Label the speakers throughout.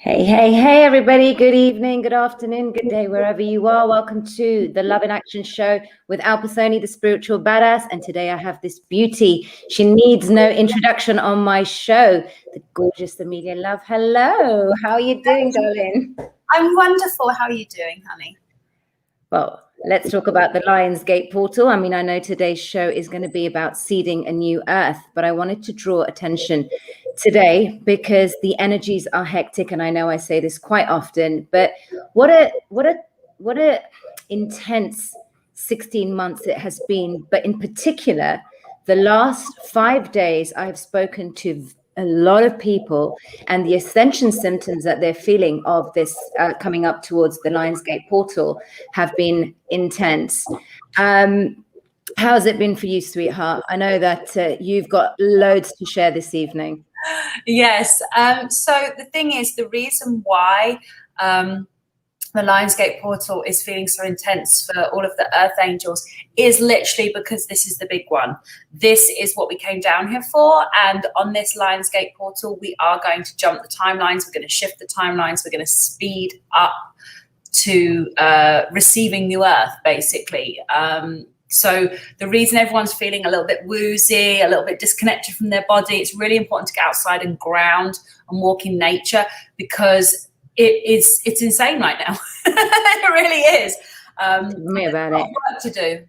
Speaker 1: Hey, hey, hey, everybody. Good evening, good afternoon, good day, wherever you are. Welcome to the Love in Action show with Alpa Soni, the spiritual badass. And today I have this beauty. She needs no introduction on my show, the gorgeous Ameila Love. Hello. How are you doing, darling?
Speaker 2: I'm wonderful. How are you doing, honey?
Speaker 1: Well, let's talk about the Lionsgate portal. I mean, I know today's show is going to be about seeding a new earth, but I wanted to draw attention today because the energies are hectic, and I know I say this quite often, but what a intense 16 months it has been. But in particular, the last 5 days, I have spoken to a lot of people, and the ascension symptoms that they're feeling of this coming up towards the Lionsgate portal have been intense. How has it been for you, sweetheart? I know that you've got loads to share this evening.
Speaker 2: Yes. So the thing is, the reason why the Lionsgate portal is feeling so intense for all of the earth angels is literally because this is the big one. This is what we came down here for. And on this Lionsgate portal, we are going to jump the timelines. We're going to shift the timelines. We're going to speed up to receiving new earth, basically. So the reason everyone's feeling a little bit woozy, a little bit disconnected from their body, it's really important to get outside and ground and walk in nature, because it's insane right now. It really is.
Speaker 1: Tell me about it.
Speaker 2: Work to do.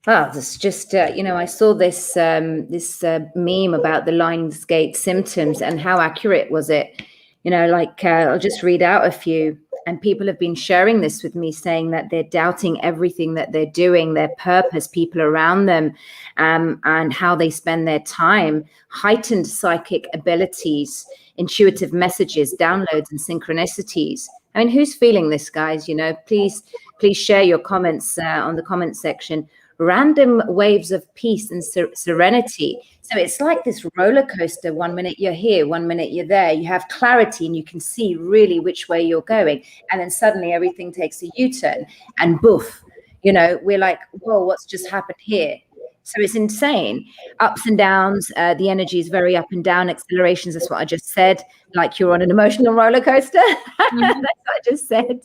Speaker 1: Oh, it's just, I saw this meme about the Lionsgate symptoms, and how accurate was it? I'll just read out a few. And people have been sharing this with me, saying that they're doubting everything that they're doing, their purpose, people around them, and how they spend their time. Heightened psychic abilities, intuitive messages, downloads, and synchronicities. I mean, who's feeling this, guys? Please share your comments on the comment section. Random waves of peace and serenity. So it's like this roller coaster. 1 minute you're here, 1 minute you're there. You have clarity and you can see really which way you're going. And then suddenly everything takes a U-turn and boof, we're like, whoa, what's just happened here? So it's insane. Ups and downs. The energy is very up and down. Accelerations, that's what I just said. Like you're on an emotional roller coaster. Mm-hmm. That's what I just said.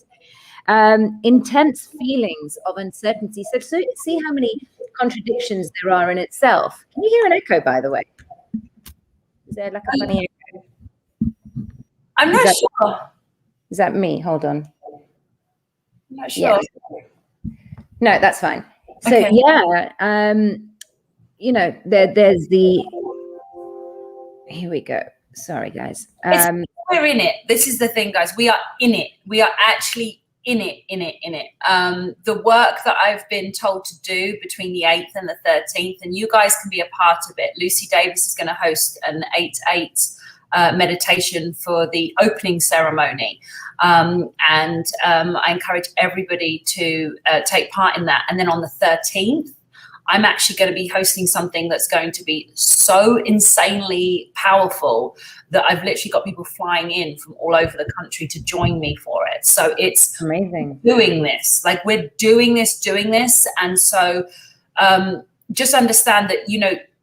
Speaker 1: Intense feelings of uncertainty. So see how many contradictions there are in itself. Can you hear an echo, by the way? Is there like a funny echo?
Speaker 2: I'm not sure.
Speaker 1: Is that me? Hold on.
Speaker 2: I'm not sure.
Speaker 1: Yeah. No, that's fine. So
Speaker 2: okay.
Speaker 1: Yeah, there's the. Here we go. Sorry, guys.
Speaker 2: We're in it. This is the thing, guys. We are in it. We are actually in it. The work that I've been told to do between the 8th and the 13th, and you guys can be a part of it. Lucy Davis is going to host an 8/8 meditation for the opening ceremony. I encourage everybody to take part in that. And then on the 13th, I'm actually going to be hosting something that's going to be so insanely powerful that I've literally got people flying in from all over the country to join me for it. So it's
Speaker 1: amazing.
Speaker 2: Doing this, like we're doing this. And so just understand that,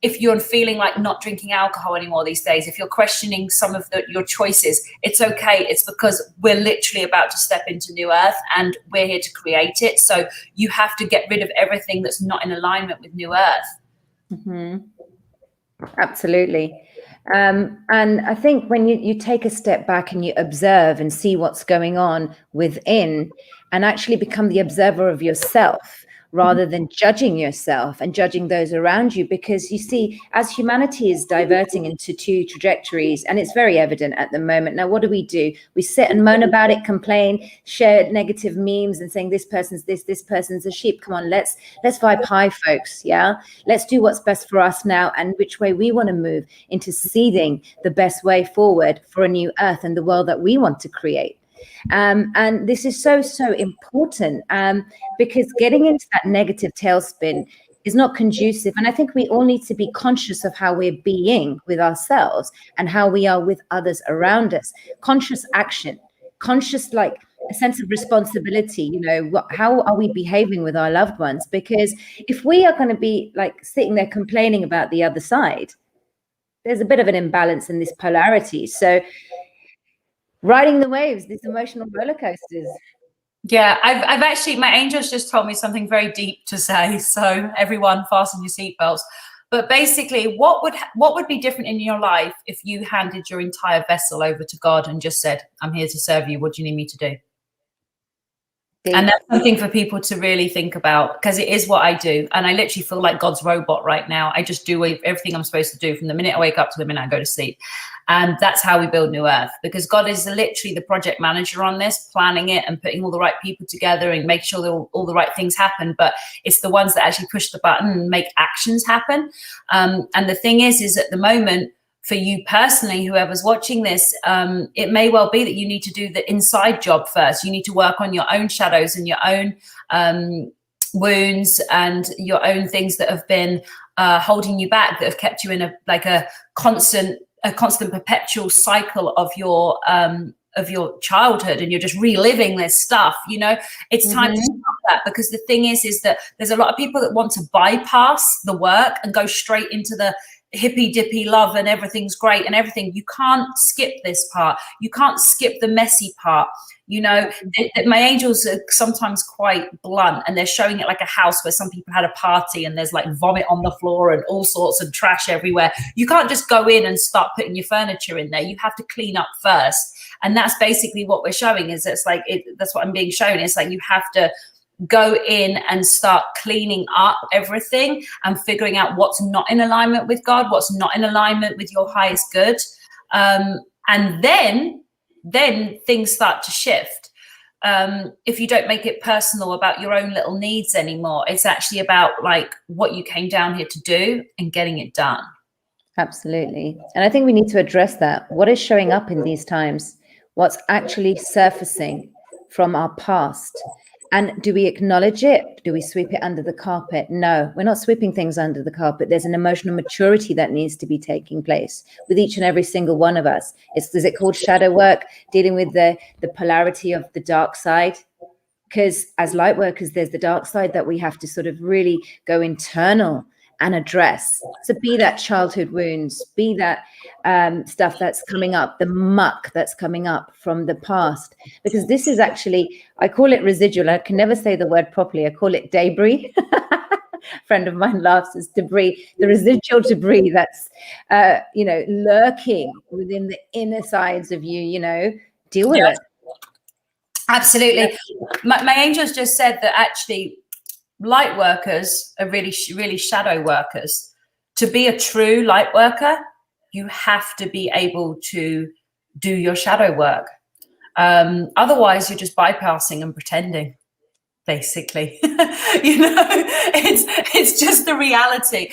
Speaker 2: if you're feeling like not drinking alcohol anymore these days, if you're questioning some of your choices, it's okay. It's because we're literally about to step into new earth and we're here to create it. So you have to get rid of everything that's not in alignment with new earth.
Speaker 1: Mm-hmm. Absolutely. And I think when you take a step back and you observe and see what's going on within, and actually become the observer of yourself, rather than judging yourself and judging those around you, because you see, as humanity is diverting into two trajectories, and it's very evident at the moment. Now, what do? We sit and moan about it, complain, share negative memes and saying this person's this person's a sheep. Come on, let's vibe high, folks. Yeah, let's do what's best for us now, and which way we want to move into seeding the best way forward for a new earth and the world that we want to create. And this is so important, because getting into that negative tailspin is not conducive. And I think we all need to be conscious of how we're being with ourselves and how we are with others around us. Conscious action, conscious, like a sense of responsibility. How are we behaving with our loved ones? Because if we are going to be like sitting there complaining about the other side, there's a bit of an imbalance in this polarity. So riding the waves, these emotional roller coasters.
Speaker 2: Yeah, I've actually, my angels just told me something very deep to say. So everyone fasten your seatbelts. But basically, what would be different in your life if you handed your entire vessel over to God and just said, I'm here to serve you. What do you need me to do? And that's something for people to really think about, because it is what I do. And I literally feel like God's robot right now. I just do everything I'm supposed to do from the minute I wake up to the minute I go to sleep. And that's how we build New Earth, because God is literally the project manager on this, planning it and putting all the right people together and making sure that all the right things happen. But it's the ones that actually push the button and make actions happen. And the thing is at the moment, for you personally, whoever's watching this, it may well be that you need to do the inside job first. You need to work on your own shadows and your own wounds and your own things that have been holding you back, that have kept you in a constant perpetual cycle of your childhood, and you're just reliving this stuff. You know, it's time to stop that, because the thing is that there's a lot of people that want to bypass the work and go straight into the hippy dippy love and everything's great and everything. You can't skip this part. You can't skip the messy part. You know, my angels are sometimes quite blunt, and they're showing it like a house where some people had a party and there's like vomit on the floor and all sorts of trash everywhere. You can't just go in and start putting your furniture in there. You have to clean up first. And that's basically what we're showing, is it's like, that's what I'm being shown. It's like you have to go in and start cleaning up everything and figuring out what's not in alignment with God, what's not in alignment with your highest good. And then things start to shift. If you don't make it personal about your own little needs anymore, it's actually about like what you came down here to do and getting it done.
Speaker 1: Absolutely. And I think we need to address that. What is showing up in these times? What's actually surfacing from our past? And do we acknowledge it? Do we sweep it under the carpet? No, we're not sweeping things under the carpet. There's an emotional maturity that needs to be taking place with each and every single one of us. Is it called shadow work? Dealing with the polarity of the dark side? Because as light workers, there's the dark side that we have to sort of really go internal and address. So be that childhood wounds, be that stuff that's coming up, the muck that's coming up from the past. Because this is actually, I call it residual. I can never say the word properly. I call it debris. A friend of mine laughs, it's debris, the residual debris that's, lurking within the inner sides of you, deal with it.
Speaker 2: Absolutely. My angels just said that actually, light workers are really, really shadow workers. To be a true light worker, you have to be able to do your shadow work. Otherwise, you're just bypassing and pretending, basically. It's just the reality.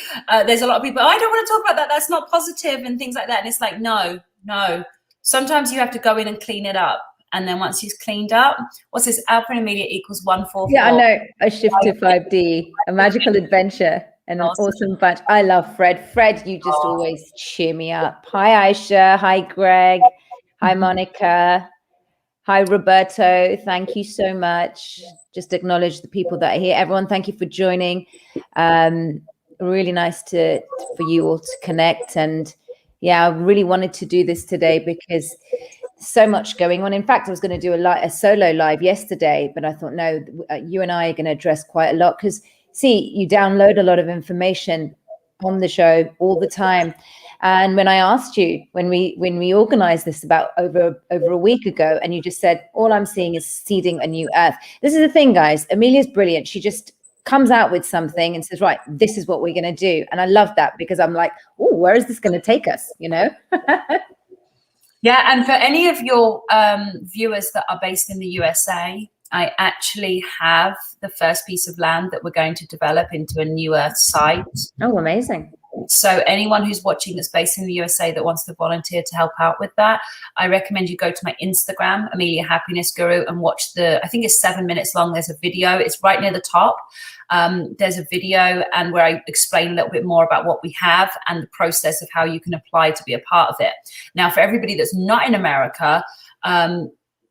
Speaker 2: There's a lot of people, I don't want to talk about that. That's not positive and things like that. And it's like, no. Sometimes you have to go in and clean it up. And then once he's cleaned up, what's this? Alpha and Amelia equals 144.
Speaker 1: Yeah, I know. A shift to 5D, a magical adventure, and an awesome bunch. I love Fred. Fred, you just always cheer me up. Hi, Aisha. Hi, Greg. Hi, Monica. Hi, Roberto. Thank you so much. Just acknowledge the people that are here. Everyone, thank you for joining. Really nice for you all to connect. And yeah, I really wanted to do this today because so much going on. In fact, I was going to do a solo live yesterday, but I thought, no, you and I are going to address quite a lot, because see, you download a lot of information on the show all the time. And when I asked you, when we organized this about over a week ago, and you just said, all I'm seeing is seeding a new earth. This is the thing, guys. Amelia's brilliant. She just comes out with something and says, right, this is what we're going to do. And I love that, because I'm like, oh, where is this going to take us?
Speaker 2: Yeah, and for any of your viewers that are based in the USA, I actually have the first piece of land that we're going to develop into a New Earth site.
Speaker 1: Oh, amazing.
Speaker 2: So anyone who's watching that's based in the USA that wants to volunteer to help out with that, I recommend you go to my Instagram, Amelia Happiness Guru, and watch I think it's 7 minutes long. There's a video. It's right near the top. There's a video and where I explain a little bit more about what we have and the process of how you can apply to be a part of it. Now, for everybody that's not in America,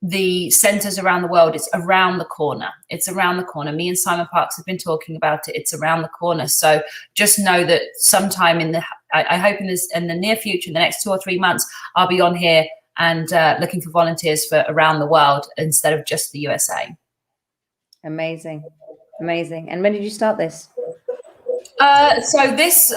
Speaker 2: the centers around the world, it's around the corner. It's around the corner. Me and Simon Parks have been talking about it. It's around the corner. So just know that sometime I hope in the near future, in the next 2 or 3 months, I'll be on here and looking for volunteers for around the world instead of just the USA.
Speaker 1: Amazing. Amazing. And when did you start this?
Speaker 2: So this,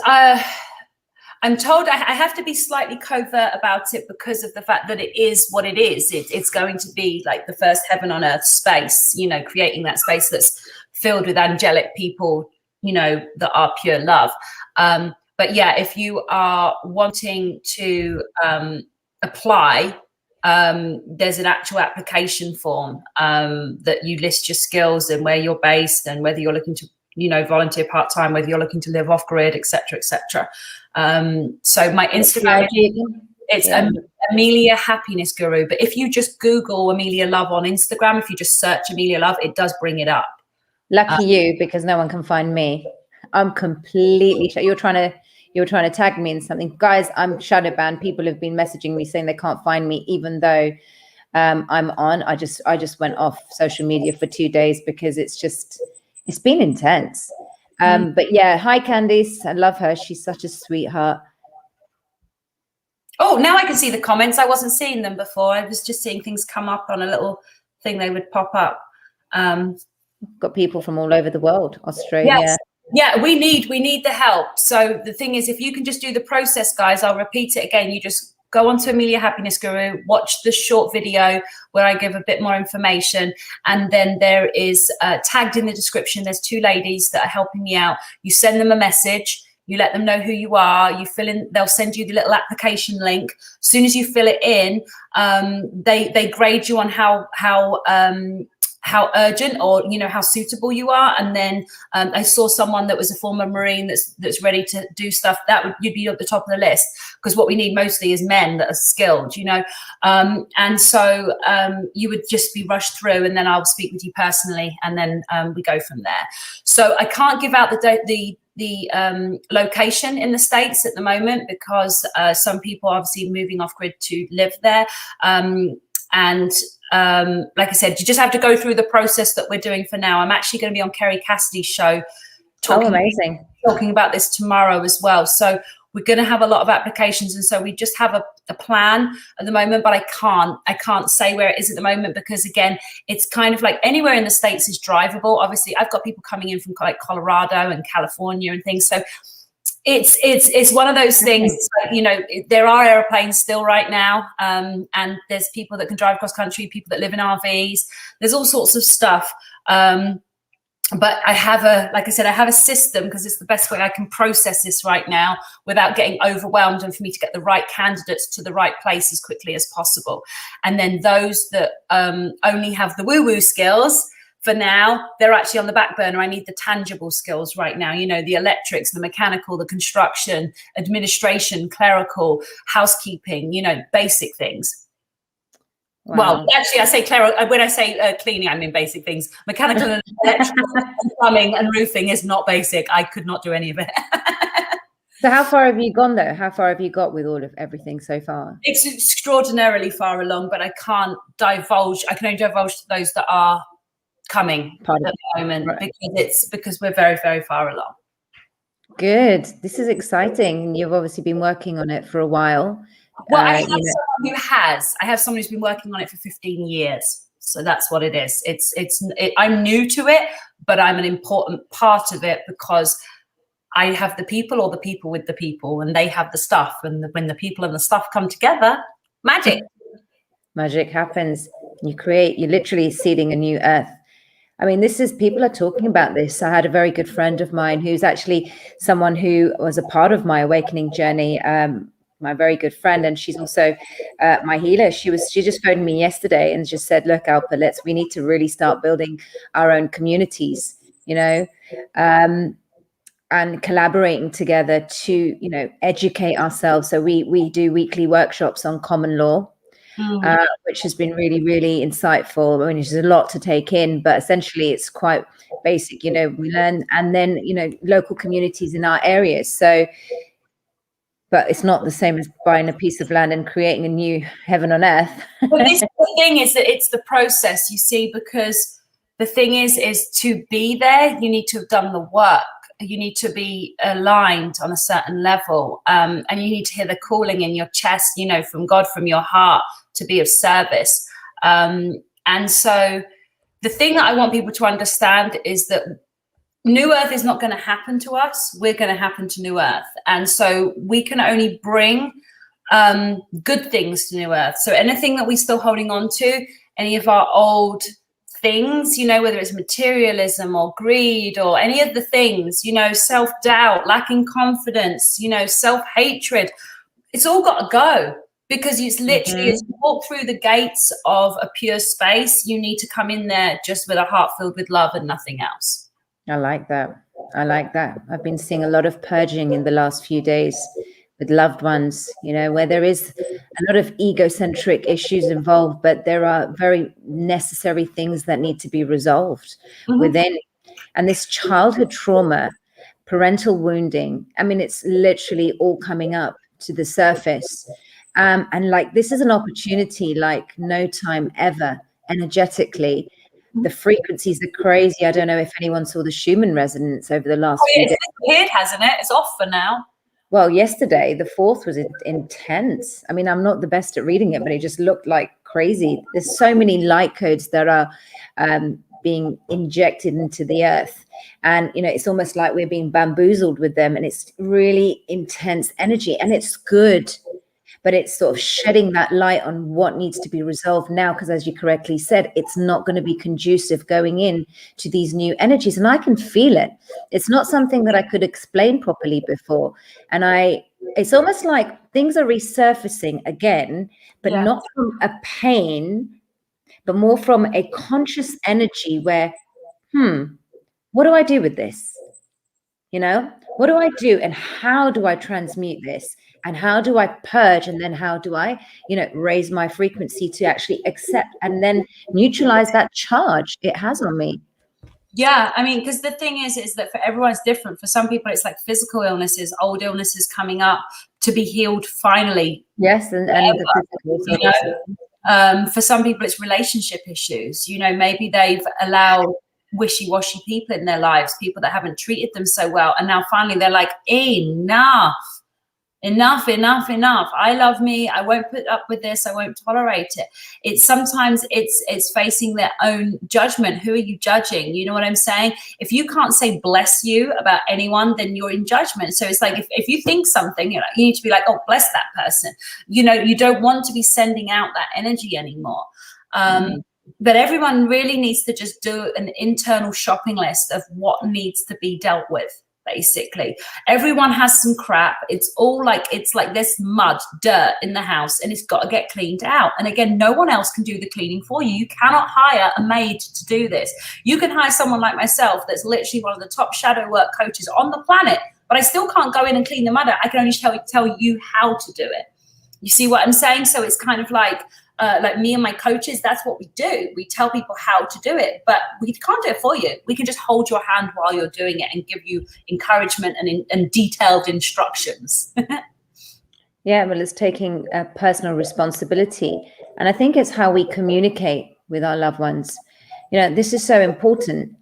Speaker 2: I'm told I have to be slightly covert about it because of the fact that it is what it is. It's going to be like the first heaven on earth space, you know, creating that space that's filled with angelic people, you know, that are pure love. But yeah, if you are wanting to apply, there's an actual application form that you list your skills and where you're based and whether you're looking to, you know, volunteer part-time, whether you're looking to live off grid, etc., etc. So my Instagram, it's Ameila Happiness Guru. But if you just Google Ameila Love on Instagram, if you just search Ameila Love, it does bring it up.
Speaker 1: Lucky you, because no one can find me. I'm completely you're trying to tag me in something, guys. I'm shadow banned. People have been messaging me saying they can't find me, even though I'm on. I just went off social media for 2 days because it's been intense. But yeah, hi Candice, I love her. She's such a sweetheart.
Speaker 2: Oh, now I can see the comments. I wasn't seeing them before. I was just seeing things come up on a little thing. They would pop up.
Speaker 1: Got people from all over the world, Australia.
Speaker 2: Yes. Yeah, we need the help. So the thing is, if you can just do the process, guys, I'll repeat it again. You just go on to Ameila Happiness Guru, watch the short video where I give a bit more information. And then there is tagged in the description, there's 2 ladies that are helping me out. You send them a message, you let them know who you are, you fill in, they'll send you the little application link. As soon as you fill it in, they grade you on how urgent or, you know, how suitable you are. And then I saw someone that was a former Marine that's ready to do stuff. You'd be at the top of the list, because what we need mostly is men that are skilled, you know. And so you would just be rushed through, and then I'll speak with you personally, and then we go from there. So I can't give out the location in the States at the moment, because some people are obviously moving off grid to live there. Like I said, you just have to go through the process that we're doing for now. I'm actually going to be on Kerry Cassidy's show talking about this tomorrow as well. So we're going to have a lot of applications, and so we just have a plan at the moment, but I can't say where it is at the moment, because again, it's kind of like anywhere in the States is drivable. Obviously, I've got people coming in from like Colorado and California and things. So it's one of those things, you know, there are airplanes still right now, and there's people that can drive cross country, people that live in RVs, there's all sorts of stuff. But I have like I said, I have a system, because it's the best way I can process this right now without getting overwhelmed, and for me to get the right candidates to the right place as quickly as possible. And then those that only have the woo-woo skills, for now, they're actually on the back burner. I need the tangible skills right now, you know, the electrics, the mechanical, the construction, administration, clerical, housekeeping, you know, basic things. Wow. Well, actually, I say clerical. When I say cleaning, I mean basic things. Mechanical and electrical and plumbing and roofing is not basic. I could not do any of it.
Speaker 1: So how far have you gone, though? How far have you got with all of everything so far?
Speaker 2: It's extraordinarily far along, but I can't divulge. I can only divulge to those that are coming at the moment, right, because we're very, very far along.
Speaker 1: Good. This is exciting. You've obviously been working on it for a while.
Speaker 2: Well, I have someone who's been working on it for 15 years. So that's what it is. I'm new to it, but I'm an important part of it, because I have the people, or the people with the people, and they have the stuff. And when the people and the stuff come together, magic
Speaker 1: happens. You're literally seeding a new earth. I mean, people are talking about this. I had a very good friend of mine who's actually someone who was a part of my awakening journey, my very good friend, and she's also my healer. She just phoned me yesterday and just said, look, Alpa, we need to really start building our own communities, you know, and collaborating together to, you know, educate ourselves. So we do weekly workshops on common law. Which has been really, really insightful. I mean, there's a lot to take in, but essentially it's quite basic, you know, we learn, and then, you know, local communities in our areas. So, but it's not the same as buying a piece of land and creating a new heaven on earth.
Speaker 2: Well, the thing is that it's the process, you see, because the thing is to be there, you need to have done the work. you need to be aligned on a certain level, and you need to hear the calling in your chest, you know, from God, from your heart, to be of service. And so the thing that I want people to understand is that New Earth is not going to happen to us. We're going to happen to New Earth. And so we can only bring good things to New Earth. So anything that we're still holding on to, any of our old things, you know, whether it's materialism or greed or any of the things, you know, self-doubt, lacking confidence, you know, self-hatred, it's all got to go, because it's literally, as you walk through the gates of a pure space, you need to come in there just with a heart filled with love and nothing else.
Speaker 1: I like that. I like that. I've been seeing a lot of purging in the last few days with loved ones, you know, where there is a lot of egocentric issues involved, but there are very necessary things that need to be resolved within. And this childhood trauma, parental wounding, I mean, it's literally all coming up to the surface. And like, this is an opportunity like no time ever, energetically. The frequencies are crazy. I don't know if anyone saw the Schumann resonance over the last few days.
Speaker 2: It's disappeared, hasn't it? It's off for now.
Speaker 1: Well, yesterday, the 4th was intense. I mean, I'm not the best at reading it, but it just looked like crazy. There's so many light codes that are being injected into the earth. And, you know, it's almost like we're being bamboozled with them. And it's really intense energy. And it's good. But it's sort of shedding that light on what needs to be resolved now, because as you correctly said, it's not going to be conducive going in to these new energies. And I can feel it. It's not something that I could explain properly before. And it's almost like things are resurfacing again, but not from a pain, but more from a conscious energy where, what do I do with this? You know, what do I do and how do I transmute this? And how do I purge? And then how do I, you know, raise my frequency to actually accept and then neutralize that charge it has on me?
Speaker 2: Yeah, I mean, because the thing is that for everyone it's different. For some people, it's like physical illnesses, old illnesses coming up to be healed finally.
Speaker 1: Yes, and the physical,
Speaker 2: you know? For some people, it's relationship issues. You know, maybe they've allowed wishy-washy people in their lives, people that haven't treated them so well, and now finally they're like, enough. I love me. I won't put up with this. I won't tolerate it. It's sometimes it's facing their own judgment. Who are you judging? You know what I'm saying? If you can't say bless you about anyone, then you're in judgment. So it's like, if you think something, you know, you need to be like, oh, bless that person. You know, you don't want to be sending out that energy anymore. But everyone really needs to just do an internal shopping list of what needs to be dealt with. Basically, everyone has some crap. It's like there's mud, dirt in the house, and it's got to get cleaned out. And again, no one else can do the cleaning for you. You cannot hire a maid to do this. You can hire someone like myself that's literally one of the top shadow work coaches on the planet, but I still can't go in and clean the mud out. I can only tell you how to do it. You see what I'm saying? So it's kind of like me and my coaches, that's what we do. We tell people how to do it, but we can't do it for you. We can just hold your hand while you're doing it and give you encouragement and detailed instructions.
Speaker 1: Yeah, well, it's taking personal responsibility. And I think it's how we communicate with our loved ones. You know, this is so important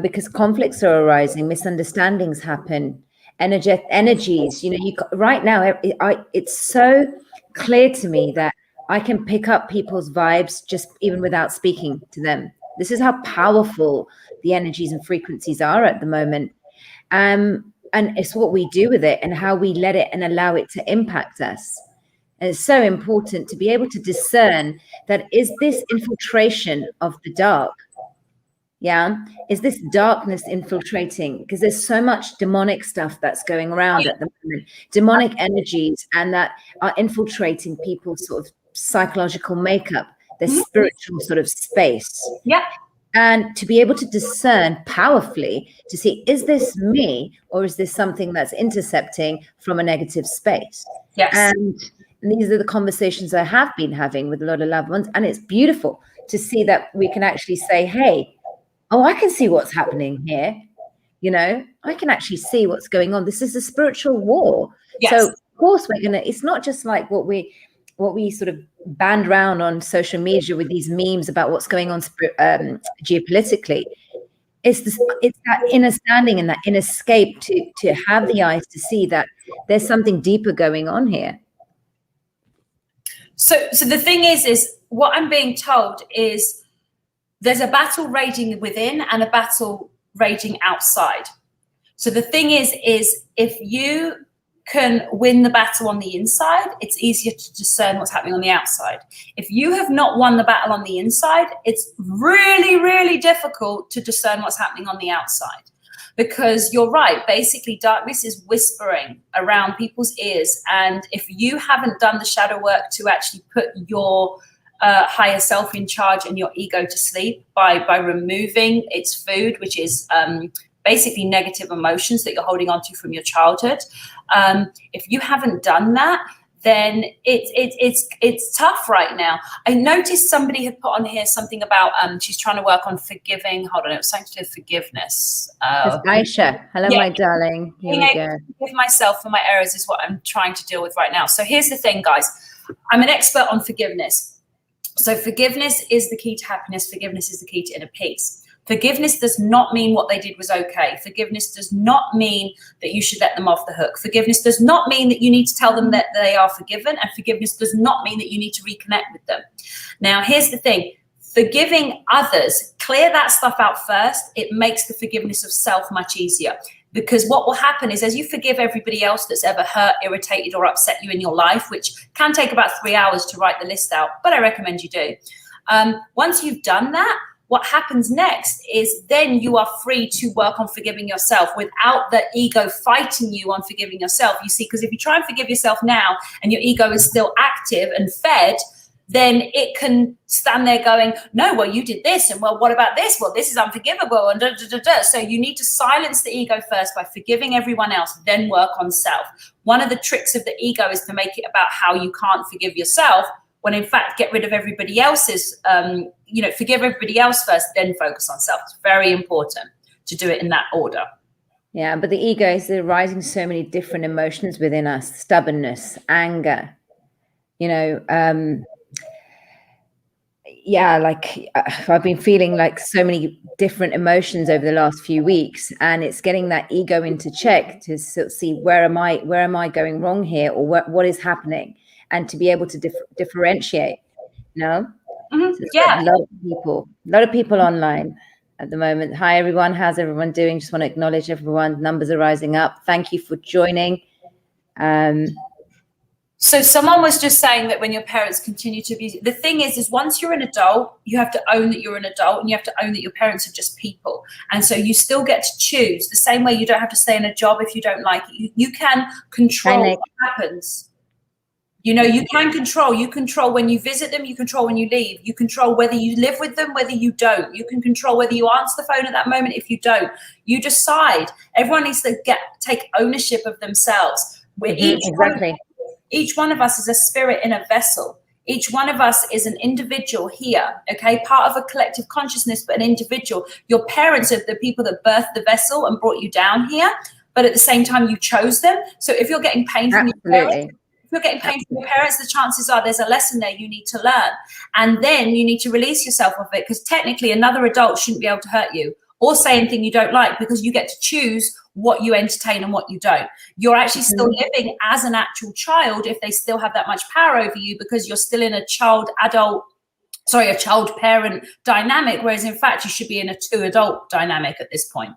Speaker 1: because conflicts are arising, misunderstandings happen, energies, you know, right now, it's so clear to me that I can pick up people's vibes just even without speaking to them. This is how powerful the energies and frequencies are at the moment. And it's what we do with it and how we let it and allow it to impact us. And it's so important to be able to discern that, is this infiltration of the dark? Yeah. Is this darkness infiltrating? Because there's so much demonic stuff that's going around at the moment, demonic energies, and that are infiltrating people's sort of psychological makeup, their spiritual sort of space.
Speaker 2: Yeah.
Speaker 1: And to be able to discern powerfully to see, is this me or is this something that's intercepting from a negative space?
Speaker 2: Yes.
Speaker 1: And these are the conversations I have been having with a lot of loved ones. And it's beautiful to see that we can actually say, hey, oh, I can see what's happening here. You know, I can actually see what's going on. This is a spiritual war.
Speaker 2: Yes.
Speaker 1: So of course it's not just like what we sort of band around on social media with these memes about what's going on geopolitically. It's that inner standing and that inner escape to have the eyes to see that there's something deeper going on here.
Speaker 2: So the thing is what I'm being told is there's a battle raging within and a battle raging outside. So the thing is if you can win the battle on the inside, it's easier to discern what's happening on the outside. If you have not won the battle on the inside, it's really, really difficult to discern what's happening on the outside. Because you're right, basically darkness is whispering around people's ears. And if you haven't done the shadow work to actually put your higher self in charge and your ego to sleep by removing its food, which is basically negative emotions that you're holding on to from your childhood. If you haven't done that, then it's tough right now. I noticed somebody had put on here something about she's trying to work on forgiving. Hold on, it was something to do with forgiveness.
Speaker 1: Aisha, hello, my darling. Here we go.
Speaker 2: Forgive myself for my errors is what I'm trying to deal with right now. So here's the thing, guys. I'm an expert on forgiveness. So forgiveness is the key to happiness. Forgiveness is the key to inner peace. Forgiveness does not mean what they did was okay. Forgiveness does not mean that you should let them off the hook. Forgiveness does not mean that you need to tell them that they are forgiven. And forgiveness does not mean that you need to reconnect with them. Now, here's the thing. Forgiving others, clear that stuff out first. It makes the forgiveness of self much easier. Because what will happen is as you forgive everybody else that's ever hurt, irritated, or upset you in your life, which can take about 3 hours to write the list out, but I recommend you do. Once you've done that, what happens next is then you are free to work on forgiving yourself without the ego fighting you on forgiving yourself. You see, because if you try and forgive yourself now and your ego is still active and fed, then it can stand there going, no, well, you did this. And well, what about this? Well, this is unforgivable. And da, da, da, da. So you need to silence the ego first by forgiving everyone else, then work on self. One of the tricks of the ego is to make it about how you can't forgive yourself, when in fact, get rid of everybody else's, forgive everybody else first, then focus on self. It's very important to do it in that order.
Speaker 1: Yeah, but the ego is arising so many different emotions within us: stubbornness, anger, I've been feeling like so many different emotions over the last few weeks, and it's getting that ego into check to sort of see where am I going wrong here, or what is happening, and to be able to differentiate.
Speaker 2: Mm-hmm.
Speaker 1: So a lot of people online at the moment. Hi everyone, how's everyone doing? Just want to acknowledge everyone. Numbers are rising up. Thank you for joining.
Speaker 2: So someone was just saying that when your parents continue to abuse, the thing is once you're an adult, you have to own that you're an adult, and you have to own that your parents are just people. And so you still get to choose, the same way you don't have to stay in a job if you don't like it. You can control what happens. You can control. You control when you visit them. You control when you leave. You control whether you live with them, whether you don't. You can control whether you answer the phone at that moment if you don't. You decide. Everyone needs to take ownership of themselves. Each one of us is a spirit in a vessel. Each one of us is an individual here, okay? Part of a collective consciousness, but an individual. Your parents are the people that birthed the vessel and brought you down here, but at the same time, you chose them. So if you're getting pain from your parents, the chances are there's a lesson there you need to learn. And then you need to release yourself of it, because technically another adult shouldn't be able to hurt you or say anything you don't like, because you get to choose what you entertain and what you don't. You're actually still living as an actual child if they still have that much power over you, because you're still in a child-parent dynamic, whereas in fact you should be in a two-adult dynamic at this point.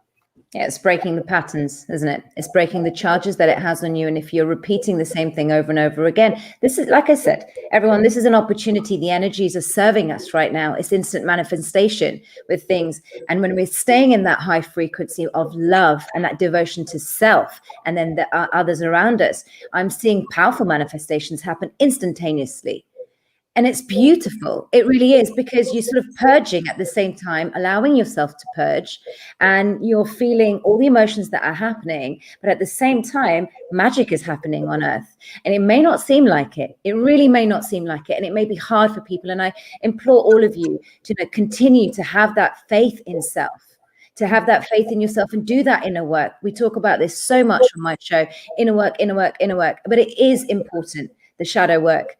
Speaker 1: Yeah, it's breaking the patterns, isn't it? It's breaking the charges that it has on you. And if you're repeating the same thing over and over again, this is, like I said, everyone, this is an opportunity. The energies are serving us right now. It's instant manifestation with things. And when we're staying in that high frequency of love and that devotion to self, and then the others around us, I'm seeing powerful manifestations happen instantaneously. And it's beautiful. It really is, because you're sort of purging at the same time, allowing yourself to purge, and you're feeling all the emotions that are happening. But at the same time, magic is happening on earth. And it may not seem like it. It really may not seem like it. And it may be hard for people. And I implore all of you to continue to have that faith in self, to have that faith in yourself, and do that inner work. We talk about this so much on my show, inner work, inner work, inner work. But it is important, the shadow work.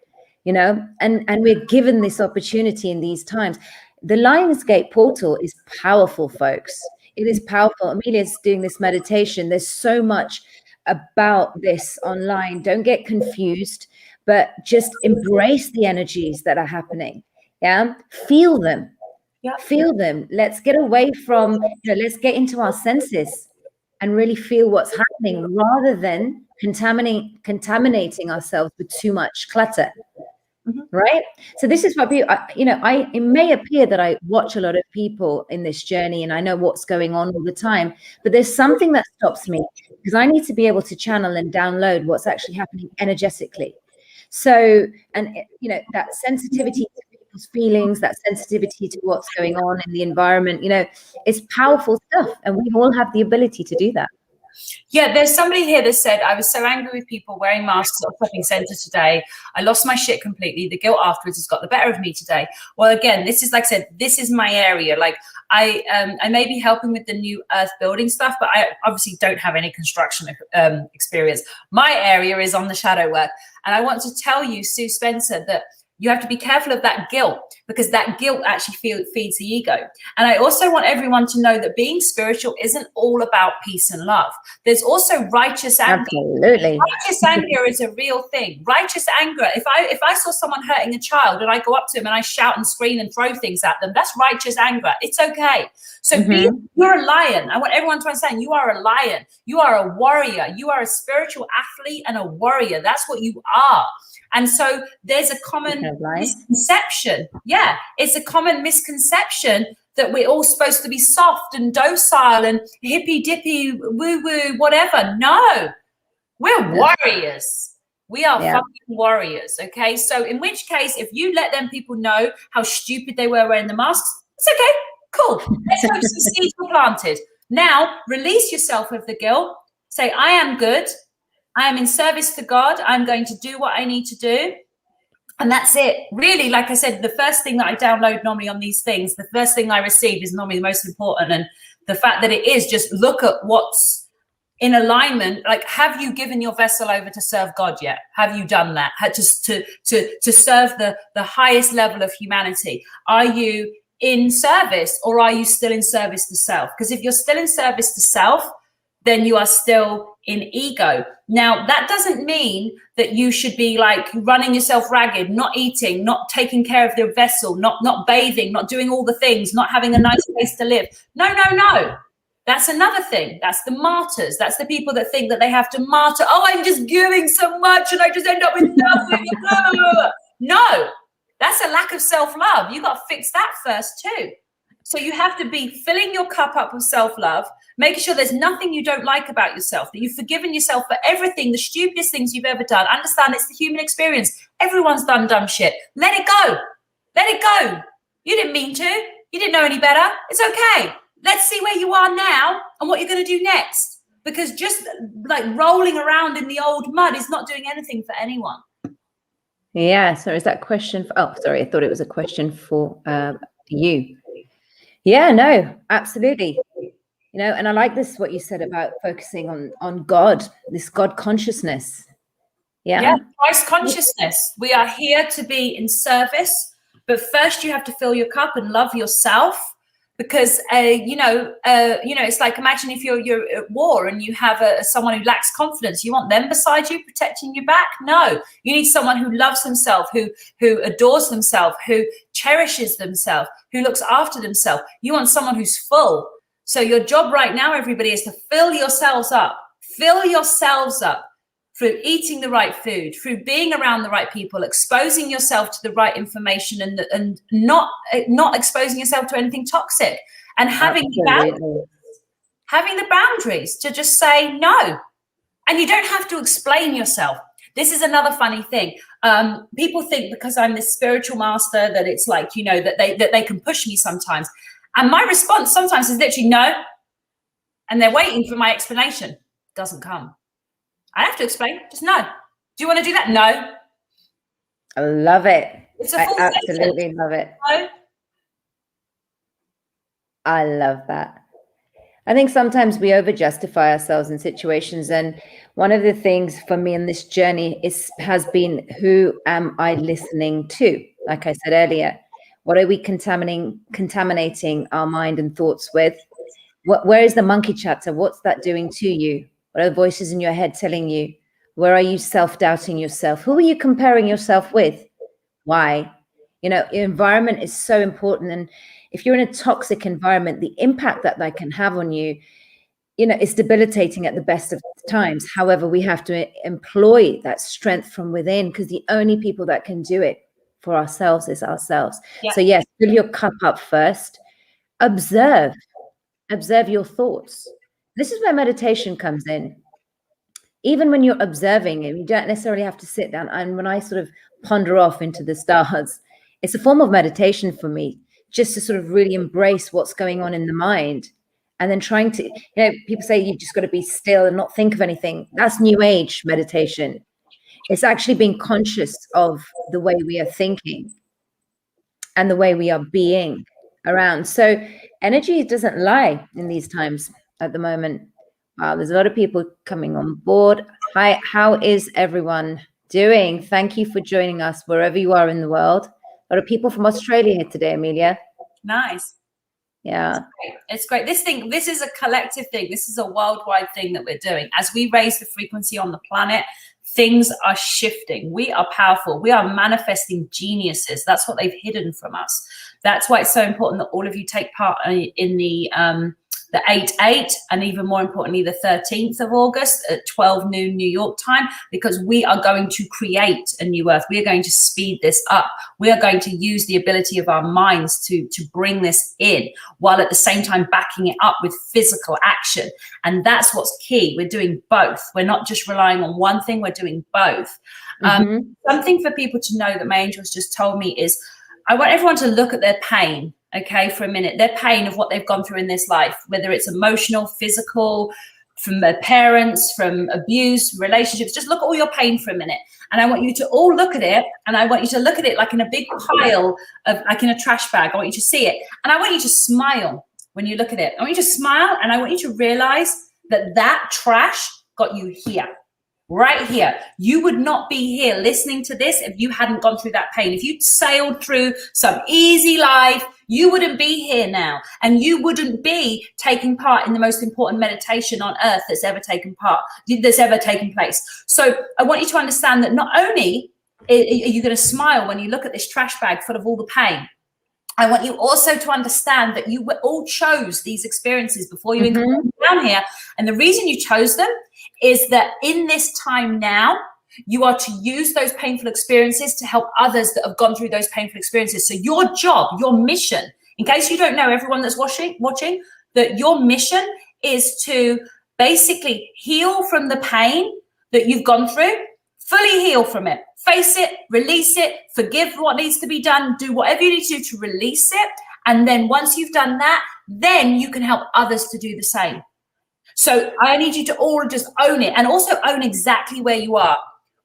Speaker 1: And we're given this opportunity in these times. The Lionsgate portal is powerful, folks. it is powerful. Amelia's doing this meditation. There's so much about this online. Don't get confused, but just embrace the energies that are happening. Yeah. Feel them.
Speaker 2: Yeah.
Speaker 1: Feel them. Let's get away from, let's get into our senses and really feel what's happening rather than contaminating ourselves with too much clutter. Right. So this is what people, it may appear that I watch a lot of people in this journey and I know what's going on all the time, but there's something that stops me because I need to be able to channel and download what's actually happening energetically. So, and that sensitivity to people's feelings, that sensitivity to what's going on in the environment, it's powerful stuff. And we all have the ability to do that.
Speaker 2: Yeah, there's somebody here that said, I was so angry with people wearing masks at a shopping centre today. I lost my shit completely. The guilt afterwards has got the better of me today. Well, again, this is, like I said, this is my area. Like I may be helping with the new earth building stuff, but I obviously don't have any construction experience. My area is on the shadow work. And I want to tell you, Sue Spencer, that you have to be careful of that guilt because that guilt actually feeds the ego. And I also want everyone to know that being spiritual isn't all about peace and love. There's also righteous anger.
Speaker 1: Absolutely.
Speaker 2: Righteous anger is a real thing. Righteous anger. If I saw someone hurting a child and I go up to him and I shout and scream and throw things at them, that's righteous anger. It's okay. So you're a lion. I want everyone to understand you are a lion. You are a warrior. You are a spiritual athlete and a warrior. That's what you are. And so there's a common misconception. Yeah, it's a common misconception that we're all supposed to be soft and docile and hippy dippy, woo woo, whatever. No, we're warriors. We are fucking warriors. Okay. So in which case, if you let them people know how stupid they were wearing the masks, it's okay. Cool. Let's hope some seeds were planted. Now release yourself of the guilt. Say, I am good. I am in service to God. I'm going to do what I need to do. And that's it. Really, like I said, the first thing that I download normally on these things, the first thing I receive is normally the most important. And the fact that it is, just look at what's in alignment. Like, have you given your vessel over to serve God yet? Have you done that? To serve the highest level of humanity? Are you in service or are you still in service to self? Because if you're still in service to self, then you are still in ego. Now, that doesn't mean that you should be like running yourself ragged, not eating, not taking care of the vessel, not bathing, not doing all the things, not having a nice place to live. No, no, no. That's another thing. That's the martyrs. That's the people that think that they have to martyr. Oh, I'm just giving so much and I just end up with nothing. No, that's a lack of self-love. You got to fix that first too. So you have to be filling your cup up with self-love, making sure there's nothing you don't like about yourself, that you've forgiven yourself for everything, the stupidest things you've ever done. Understand it's the human experience. Everyone's done dumb shit. Let it go. Let it go. You didn't mean to. You didn't know any better. It's okay. Let's see where you are now and what you're going to do next. Because just like rolling around in the old mud is not doing anything for anyone.
Speaker 1: Yeah. So is that question? Oh, sorry. I thought it was a question for you. Yeah, no, absolutely. And I like this, what you said about focusing on God, this God consciousness. Yeah,
Speaker 2: Christ consciousness. We are here to be in service, but first you have to fill your cup and love yourself. Because it's like, imagine if you're at war and you have someone who lacks confidence. You want them beside you, protecting you back? No, you need someone who loves themselves, who adores themselves, who cherishes themselves, who looks after themselves. You want someone who's full. So your job right now, everybody, is to fill yourselves up. Fill yourselves up through eating the right food, through being around the right people, exposing yourself to the right information, and not exposing yourself to anything toxic, and having the boundaries to just say no. And you don't have to explain yourself. This is another funny thing. People think because I'm this spiritual master that it's like, that they can push me sometimes. And my response sometimes is literally no. And they're waiting for my explanation. Doesn't come. I have to explain. Just no. Do you want to do that? No.
Speaker 1: I love it.
Speaker 2: I
Speaker 1: absolutely love it.
Speaker 2: No.
Speaker 1: I love that. I think sometimes we over-justify ourselves in situations. And one of the things for me in this journey has been, who am I listening to? Like I said earlier, what are we contaminating our mind and thoughts with? Where is the monkey chatter? What's that doing to you? What are the voices in your head telling you? Where are you self-doubting yourself? Who are you comparing yourself with? Why? You know, your environment is so important. And if you're in a toxic environment, the impact that that can have on you, you know, is debilitating at the best of times. However, we have to employ that strength from within, because the only people that can do it for ourselves is ourselves.
Speaker 2: Yeah.
Speaker 1: So yes, fill your cup up first. Observe your thoughts. This is where meditation comes in. Even when you're observing it, you don't necessarily have to sit down. And when I sort of ponder off into the stars, it's a form of meditation for me, just to sort of really embrace what's going on in the mind. And then trying to, you know, people say you just got to be still and not think of anything. That's new age meditation. It's actually being conscious of the way we are thinking and the way we are being around. So energy doesn't lie in these times at the moment. Wow, there's a lot of people coming on board. Hi, how is everyone doing? Thank you for joining us wherever you are in the world. A lot of people from Australia here today, Amelia.
Speaker 2: Nice.
Speaker 1: Yeah.
Speaker 2: It's great. This is a collective thing. This is a worldwide thing that we're doing. As we raise the frequency on the planet, things are shifting. We are powerful. We are manifesting geniuses. That's what they've hidden from us. That's why it's so important that all of you take part in the 8/8, and even more importantly, the 13th of August at 12 noon New York time, because we are going to create a new earth. We are going to speed this up. We are going to use the ability of our minds to bring this in, while at the same time backing it up with physical action. And that's what's key. We're doing both. We're not just relying on one thing, we're doing both. Something for people to know that my angels just told me is, I want everyone to look at their pain, okay, for a minute, their pain of what they've gone through in this life, whether it's emotional, physical, from their parents, from abuse, relationships. Just look at all your pain for a minute. And I want you to all look at it, and I want you to look at it like in a big pile of, like in a trash bag. I want you to see it. And I want you to smile when you look at it. I want you to smile, and I want you to realize that that trash got you here. Right here. You would not be here listening to this if you hadn't gone through that pain. If you'd sailed through some easy life, you wouldn't be here now, and you wouldn't be taking part in the most important meditation on earth that's ever taken place. So I want you to understand that not only are you going to smile when you look at this trash bag full of all the pain, I want you also to understand that you all chose these experiences before you even came down here. And the reason you chose them is that in this time now, you are to use those painful experiences to help others that have gone through those painful experiences. So your job, your mission, in case you don't know, everyone that's watching, that your mission is to basically heal from the pain that you've gone through, fully heal from it, face it, release it, forgive what needs to be done, do whatever you need to do to release it. And then once you've done that, then you can help others to do the same. So I need you to all just own it, and also own exactly where you are.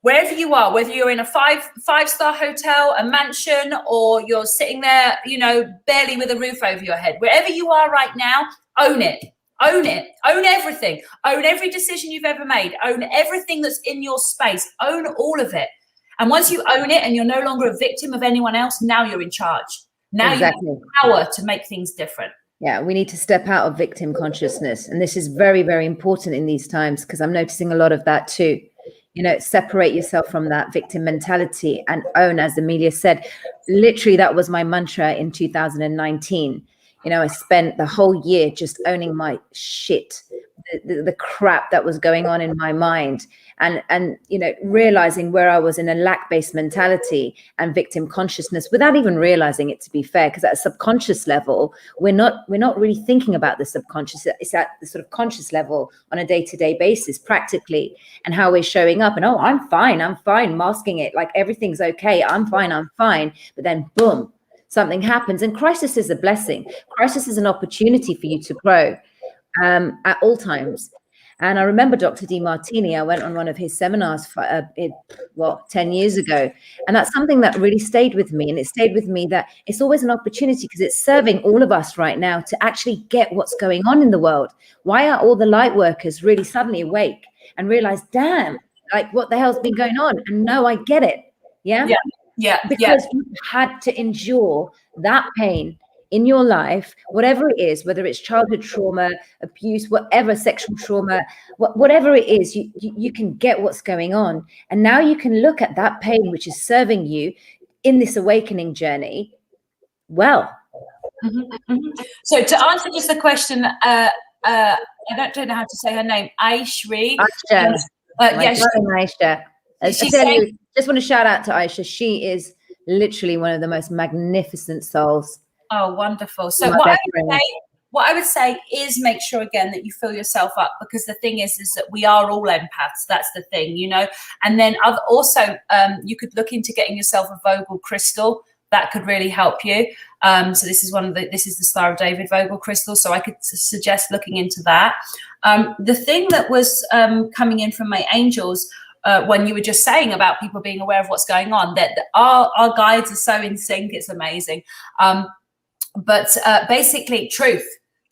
Speaker 2: Wherever you are, whether you're in a five-star hotel, a mansion, or you're sitting there, you know, barely with a roof over your head, wherever you are right now, own it. Own it. Own everything. Own every decision you've ever made. Own everything that's in your space. Own all of it. And once you own it and you're no longer a victim of anyone else, now you're in charge. Now you have the power to make things different.
Speaker 1: Yeah, we need to step out of victim consciousness. And this is very, very important in these times, because I'm noticing a lot of that too. You know, separate yourself from that victim mentality and own, as Amelia said. Literally, that was my mantra in 2019. You know, I spent the whole year just owning my shit, the crap that was going on in my mind, and you know, realizing where I was in a lack-based mentality and victim consciousness without even realizing it, to be fair, because at a subconscious level, we're not really thinking about the subconscious. It's at the sort of conscious level on a day-to-day basis, practically, and how we're showing up. And oh, I'm fine, masking it like everything's okay. I'm fine. But then boom, something happens, and crisis is a blessing. Crisis is an opportunity for you to grow at all times. And I remember Dr. DeMartini, I went on one of his seminars 10 years ago. And that's something that really stayed with me. And it stayed with me that it's always an opportunity, because it's serving all of us right now to actually get what's going on in the world. Why are all the light workers really suddenly awake and realize, damn, like what the hell's been going on? And no, I get it. Yeah.
Speaker 2: Yeah.
Speaker 1: Because you had to endure that pain in your life, whatever it is, whether it's childhood trauma, abuse, whatever, sexual trauma, whatever it is, you can get what's going on. And now you can look at that pain, which is serving you in this awakening journey. Well,
Speaker 2: So to answer just the question, I don't know how to say her name, Aishri.
Speaker 1: Aisha.
Speaker 2: Yes,
Speaker 1: Aisha. Just want to shout out to Aisha. She is literally one of the most magnificent souls.
Speaker 2: Oh, wonderful. So what I would say is make sure again that you fill yourself up, because the thing is that we are all empaths. That's the thing, you know. And then also you could look into getting yourself a Vogel crystal. That could really help you. So this is the Star of David Vogel crystal. So I could suggest looking into that. The thing that was coming in from my angels when you were just saying about people being aware of what's going on, that our guides are so in sync. It's amazing. But basically, truth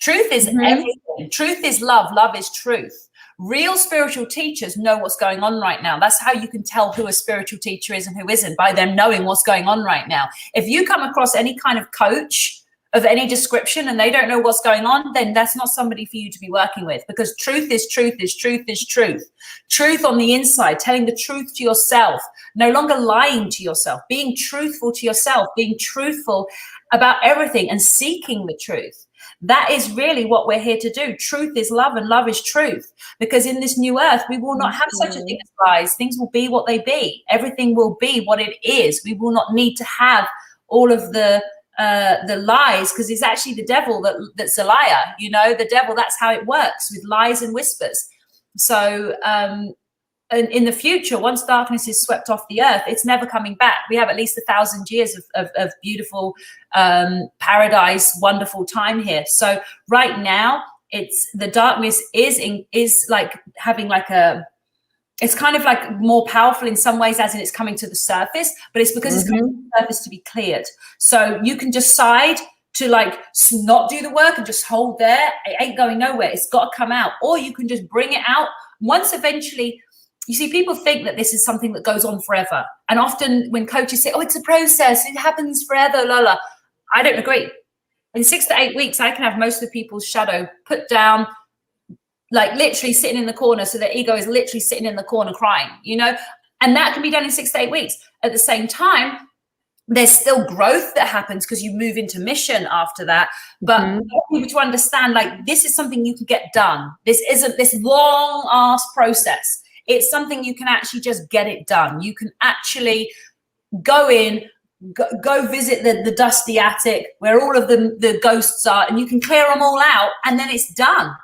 Speaker 2: is everything. Truth is love. Love is truth. Real spiritual teachers know what's going on right now. That's how you can tell who a spiritual teacher is and who isn't, by them knowing what's going on right now. If you come across any kind of coach of any description and they don't know what's going on, then that's not somebody for you to be working with, because truth is truth is truth is truth. Truth on the inside, telling the truth to yourself, no longer lying to yourself, being truthful to yourself, being truthful about everything and seeking the truth. That is really what we're here to do. Truth is love and love is truth. Because in this new earth, we will not have such a thing as lies. Things will be what they be. Everything will be what it is. We will not need to have all of the lies, because it's actually the devil that's a liar. You know, the devil, that's how it works, with lies and whispers. So in the future, once darkness is swept off the earth, it's never coming back. We have at least 1,000 years of beautiful paradise, wonderful time here. So right now, it's the darkness is like having like it's kind of like more powerful in some ways, as in it's coming to the surface, but it's because it's coming to the surface to be cleared. So you can decide to like not do the work and just hold there. It ain't going nowhere. It's got to come out. Or you can just bring it out once eventually. You see, people think that this is something that goes on forever. And often when coaches say, oh, it's a process, it happens forever, la la. I don't agree. In 6 to 8 weeks, I can have most of the people's shadow put down, like literally sitting in the corner. So their ego is literally sitting in the corner crying, you know, and that can be done in 6 to 8 weeks. At the same time, there's still growth that happens because you move into mission after that. But I want people to understand, like, this is something you can get done. This isn't this long ass process. It's something you can actually just get it done. You can actually go in, go visit the dusty attic where all of the ghosts are, and you can clear them all out, and then it's done.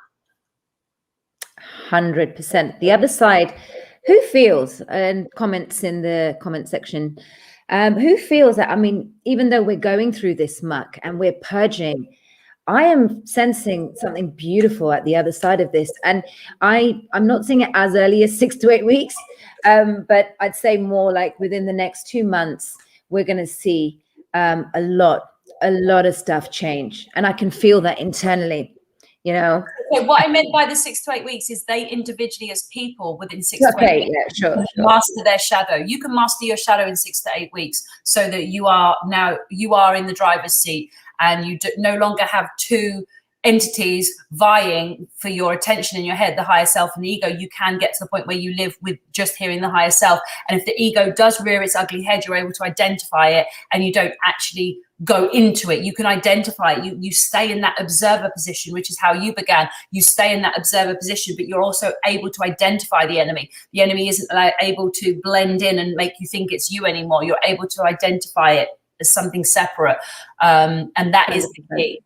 Speaker 1: 100%. The other side, who feels, and comments in the comment section, who feels that, I mean, even though we're going through this muck and we're purging, I am sensing something beautiful at the other side of this. And I'm not seeing it as early as 6 to 8 weeks, but I'd say more like within the next 2 months, we're going to see a lot of stuff change. And I can feel that internally, you know.
Speaker 2: Okay, what I meant by the 6 to 8 weeks is they individually as people within 6 to 8 weeks master their shadow. You can master your shadow in 6 to 8 weeks, so that you are in the driver's seat, and you no longer have two entities vying for your attention in your head, the higher self and the ego. You can get to the point where you live with just hearing the higher self. And if the ego does rear its ugly head, you're able to identify it, and you don't actually go into it. You can identify it. You stay in that observer position, which is how you began. You stay in that observer position, but you're also able to identify the enemy. The enemy isn't able to blend in and make you think it's you anymore. You're able to identify it as something separate. And that is the key.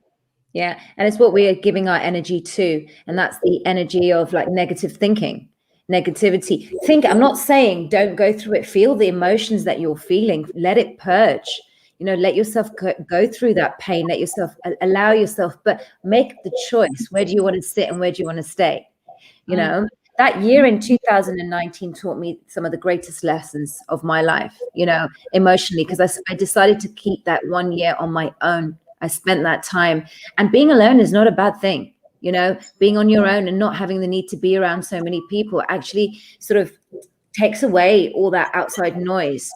Speaker 1: Yeah. And it's what we are giving our energy to. And that's the energy of like negative thinking, negativity. I'm not saying don't go through it. Feel the emotions that you're feeling. Let it purge. You know, let yourself go through that pain. Let yourself allow yourself, but make the choice. Where do you want to sit and where do you want to stay? You know, that year in 2019 taught me some of the greatest lessons of my life, you know, emotionally, because I decided to keep that 1 year on my own. I spent that time, and being alone is not a bad thing. You know, being on your own and not having the need to be around so many people actually sort of takes away all that outside noise.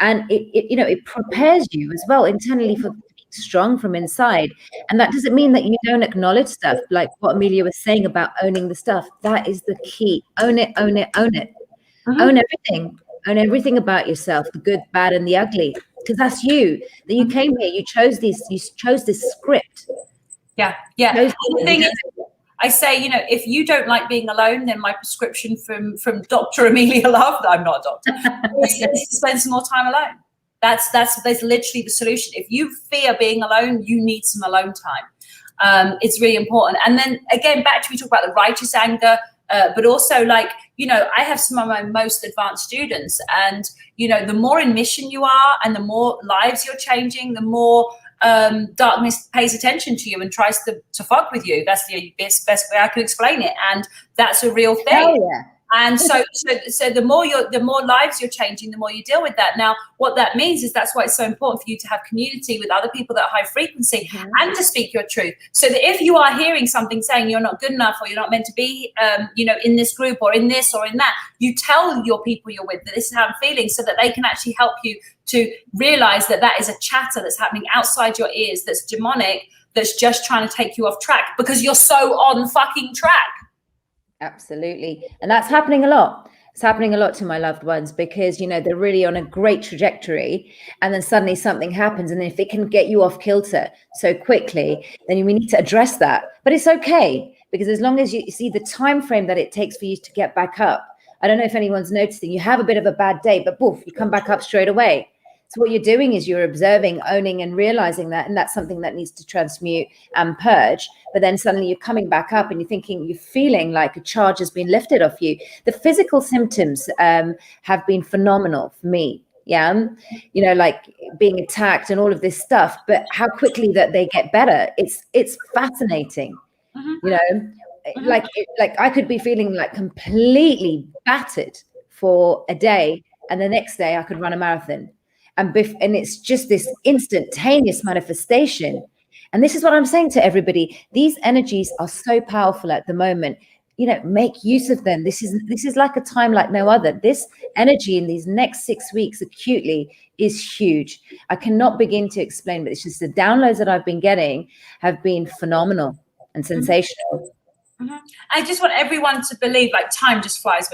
Speaker 1: And it prepares you as well internally for strong from inside. And that doesn't mean that you don't acknowledge stuff, like what Amelia was saying about owning the stuff. That is the key. Own it, own it, own it. Own everything. Own everything about yourself, the good, bad, and the ugly. Because that's you. That you came here, you chose this script.
Speaker 2: Yeah. And the thing is, I say, you know, if you don't like being alone, then my prescription from Dr. Ameila Love, I'm not a doctor, is to spend some more time alone. That's literally the solution. If you fear being alone, you need some alone time. It's really important. And then again, back to we talk about the righteous anger, but also, like, you know, I have some of my most advanced students, and, you know, the more in mission you are and the more lives you're changing, the more darkness pays attention to you and tries to fuck with you. That's the best way I can explain it. And that's a real thing.
Speaker 1: Oh, yeah.
Speaker 2: And so the more lives you're changing, the more you deal with that. Now, what that means is that's why it's so important for you to have community with other people that are high frequency and to speak your truth. So that if you are hearing something saying you're not good enough or you're not meant to be, you know, in this group or in this or in that, you tell your people you're with that this is how I'm feeling, so that they can actually help you to realize that that is a chatter that's happening outside your ears, that's demonic, that's just trying to take you off track because you're so on fucking track.
Speaker 1: Absolutely. And that's happening a lot. It's happening a lot to my loved ones because, you know, they're really on a great trajectory, and then suddenly something happens. And if it can get you off kilter so quickly, then we need to address that. But it's okay, because as long as you see the time frame that it takes for you to get back up. I don't know if anyone's noticing, you have a bit of a bad day, but poof, you come back up straight away. So what you're doing is you're observing, owning, and realizing that, and that's something that needs to transmute and purge. But then suddenly you're coming back up and you're feeling like a charge has been lifted off you. The physical symptoms have been phenomenal for me. Yeah. You know, like being attacked and all of this stuff, but how quickly that they get better. It's fascinating. You know, like I could be feeling like completely battered for a day, and the next day I could run a marathon. And it's just this instantaneous manifestation. And this is what I'm saying to everybody. These energies are so powerful at the moment. You know, make use of them. This is like a time like no other. This energy in these next 6 weeks acutely is huge. I cannot begin to explain, but it's just the downloads that I've been getting have been phenomenal and sensational.
Speaker 2: I just want everyone to believe, like, time just flies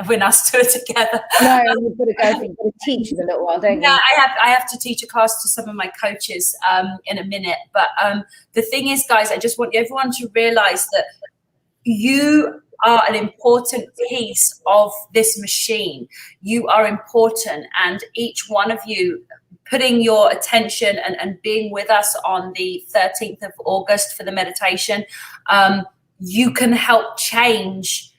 Speaker 2: when us two are together.
Speaker 1: No, you've got to go. You've got to teach in a little while, don't you?
Speaker 2: Yeah, I have to teach a class to some of my coaches in a minute. But the thing is, guys, I just want everyone to realize that you are an important piece of this machine. You are important, and each one of you putting your attention and being with us on the 13th of August for the meditation, you can help change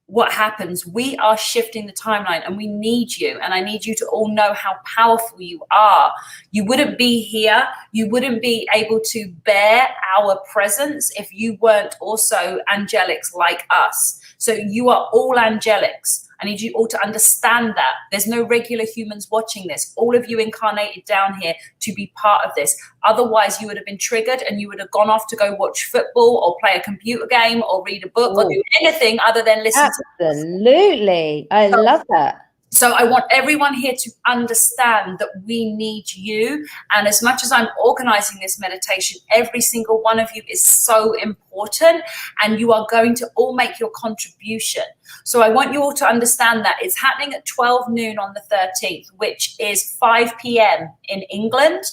Speaker 2: what happens. We are shifting the timeline, and we need you. And I need you to all know how powerful you are. You wouldn't be here. You wouldn't be able to bear our presence if you weren't also angelics like us. So you are all angelics. I need you all to understand that. There's no regular humans watching this. All of you incarnated down here to be part of this. Otherwise, you would have been triggered and you would have gone off to go watch football or play a computer game or read a book or do anything other than listen to us.
Speaker 1: Absolutely. I love that.
Speaker 2: So I want everyone here to understand that we need you. And as much as I'm organizing this meditation, every single one of you is so important, and you are going to all make your contribution. So I want you all to understand that it's happening at 12 noon on the 13th, which is 5 p.m. in England.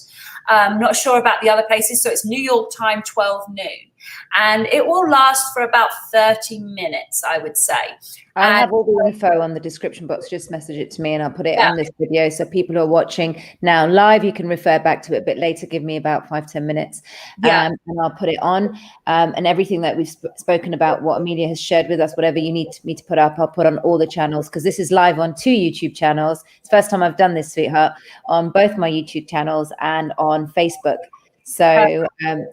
Speaker 2: Not sure about the other places. So it's New York time, 12 noon. And it will last for about 30 minutes, I would say.
Speaker 1: I have all the info on the description box. Just message it to me and I'll put it on this video. So people who are watching now live, you can refer back to it a bit later. Give me about 5-10 minutes and I'll put it on. And everything that we've spoken about, what Amelia has shared with us, whatever you need me to put up, I'll put on all the channels, because this is live on 2 YouTube channels. It's the first time I've done this, sweetheart, on both my YouTube channels and on Facebook. So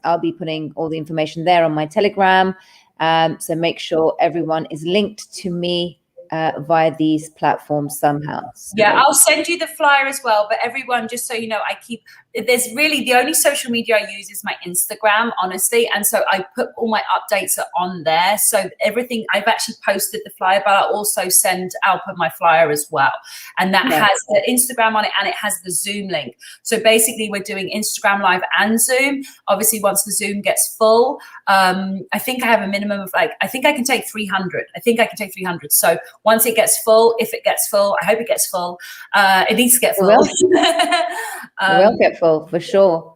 Speaker 1: I'll be putting all the information there on my Telegram. So make sure everyone is linked to me via these platforms somehow. So.
Speaker 2: Yeah, I'll send you the flyer as well. But everyone, just so you know, I keep there's really the only social media I use is my Instagram, honestly. And so I put all my updates are on there. So everything, I've actually posted the flyer, but I also send Alpa my flyer as well. And that has the Instagram on it, and it has the Zoom link. So basically we're doing Instagram Live and Zoom. Obviously, once the Zoom gets full, I think I have a minimum of I think I can take 300. I think I can take 300. So once it gets full, if it gets full, I hope it gets full. It needs to get full.
Speaker 1: It will get full for sure.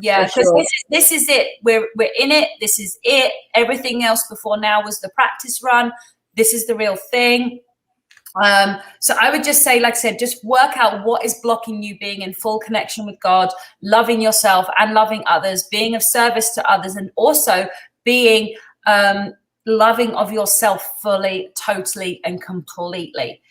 Speaker 2: Yeah, because this is it. We're in it. This is it. Everything else before now was the practice run. This is the real thing. So I would just say, like I said, just work out what is blocking you being in full connection with God, loving yourself and loving others, being of service to others, and also being loving of yourself fully, totally, and completely.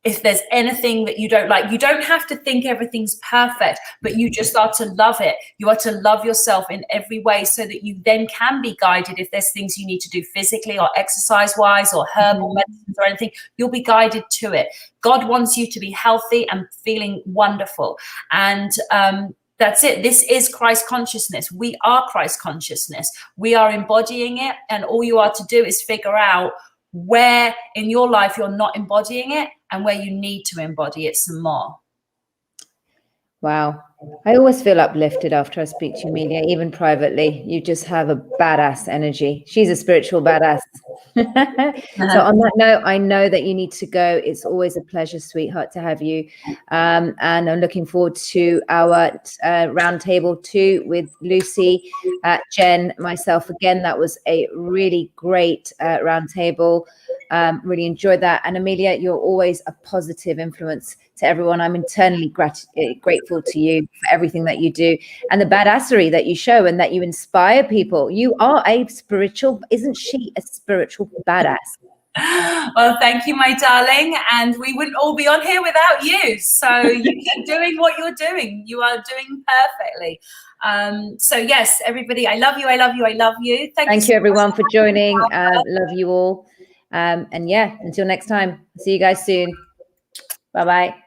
Speaker 2: If there's anything that you don't like, you don't have to think everything's perfect, but you just are to love it. You are to love yourself in every way so that you then can be guided. If there's things you need to do physically or exercise wise or herbal medicines or anything, you'll be guided to it. God wants you to be healthy and feeling wonderful. And that's it. This is Christ consciousness. We are Christ consciousness. We are embodying it. And all you are to do is figure out where in your life you're not embodying it and where you need to embody it some more.
Speaker 1: Wow. I always feel uplifted after I speak to you, Amelia, even privately. You just have a badass energy. She's a spiritual badass. So on that note, I know that you need to go. It's always a pleasure, sweetheart, to have you. And I'm looking forward to our roundtable 2 with Lucy, Jen, myself again. That was a really great roundtable. Really enjoyed that. And Amelia, you're always a positive influence to everyone. I'm internally grateful to you for everything that you do and the badassery that you show and that you inspire people. You are a spiritual, isn't she a spiritual badass?
Speaker 2: Well, thank you, my darling. And we wouldn't all be on here without you. So you keep doing what you're doing. You are doing perfectly. So yes, everybody, I love you. I love you. I love you.
Speaker 1: Thank you everyone for joining. Love you all. And yeah, until next time. See you guys soon. Bye-bye.